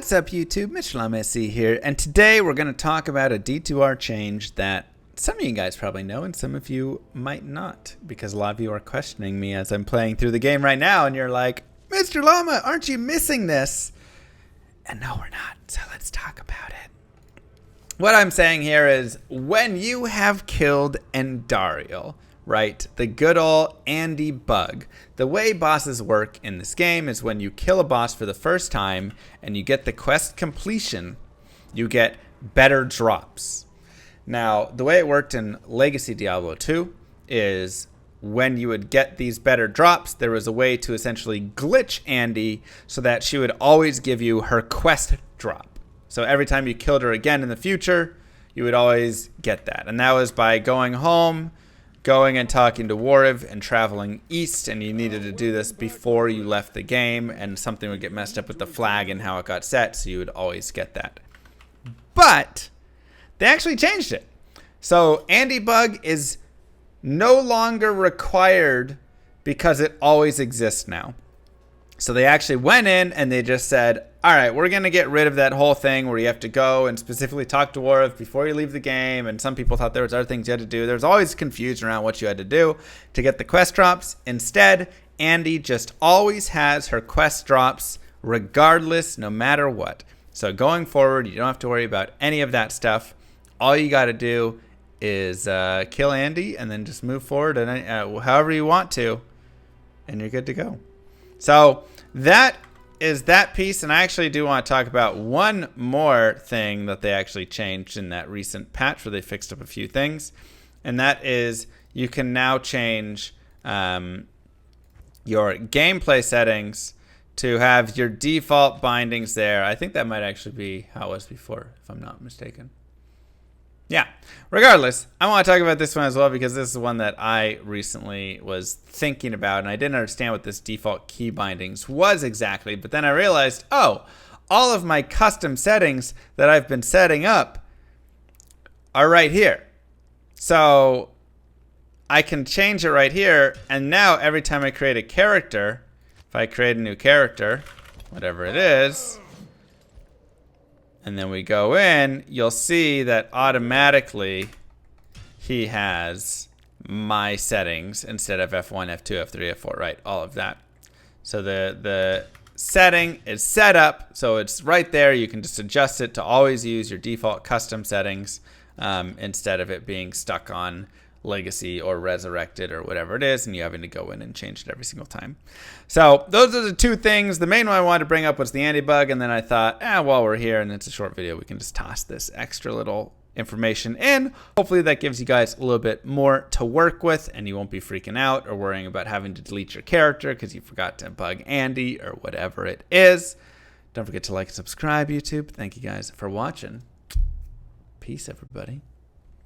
What's up YouTube, MrLawMessy here, and today we're going to talk about a D2R change that some of you guys probably know and some of you might not, because a lot of you are questioning me as I'm playing through the game right now, and you're like, Mr. Llama, aren't you missing this? And no, we're not, so let's talk about it. What I'm saying here is, when you have killed Andariel, right, the good old Andy bug, the way bosses work in this game is when you kill a boss for the first time and you get the quest completion, you get better drops. Now, the way it worked in Legacy Diablo 2 is when you would get these better drops, there was a way to essentially glitch Andy so that she would always give you her quest drop. So every time you killed her again in the future, you would always get that. And that was by going home, going and talking to Wariv and traveling east, and you needed to do this before you left the game, and something would get messed up with the flag and how it got set, so you would always get that. But they actually changed it. So Andy Bug is no longer required because it always exists now. So they actually went in and they just said, all right, we're going to get rid of that whole thing where you have to go and specifically talk to Wariv before you leave the game. And some people thought there was other things you had to do. There's always confusion around what you had to do to get the quest drops. Instead, Andy just always has her quest drops regardless, no matter what. So going forward, you don't have to worry about any of that stuff. All you got to do is kill Andy and then just move forward and however you want to, and you're good to go. So that is that piece, and I actually do want to talk about one more thing that they actually changed in that recent patch where they fixed up a few things, and that is you can now change your gameplay settings to have your default bindings there. I think that might actually be how it was before, if I'm not mistaken. Yeah, regardless, I want to talk about this one as well because this is one that I recently was thinking about, and I didn't understand what this default key bindings was exactly, but then I realized, oh, all of my custom settings that I've been setting up are right here. So I can change it right here, and now every time I create a character, if I create a new character, whatever it is, and then we go in, you'll see that automatically he has my settings instead of F1, F2, F3, F4, right? All of that. So the setting is set up, so it's right there. You can just adjust it to always use your default custom settings instead of it being stuck on Legacy or Resurrected or whatever it is, and you having to go in and change it every single time. So those are the two things. The main one I wanted to bring up was the Andy bug, and then I thought, while we're here and it's a short video, we can just toss this extra little information in. Hopefully that gives you guys a little bit more to work with, and you won't be freaking out or worrying about having to delete your character because you forgot to bug Andy or whatever it is. Don't forget to like and subscribe, YouTube. Thank you guys for watching. Peace, everybody.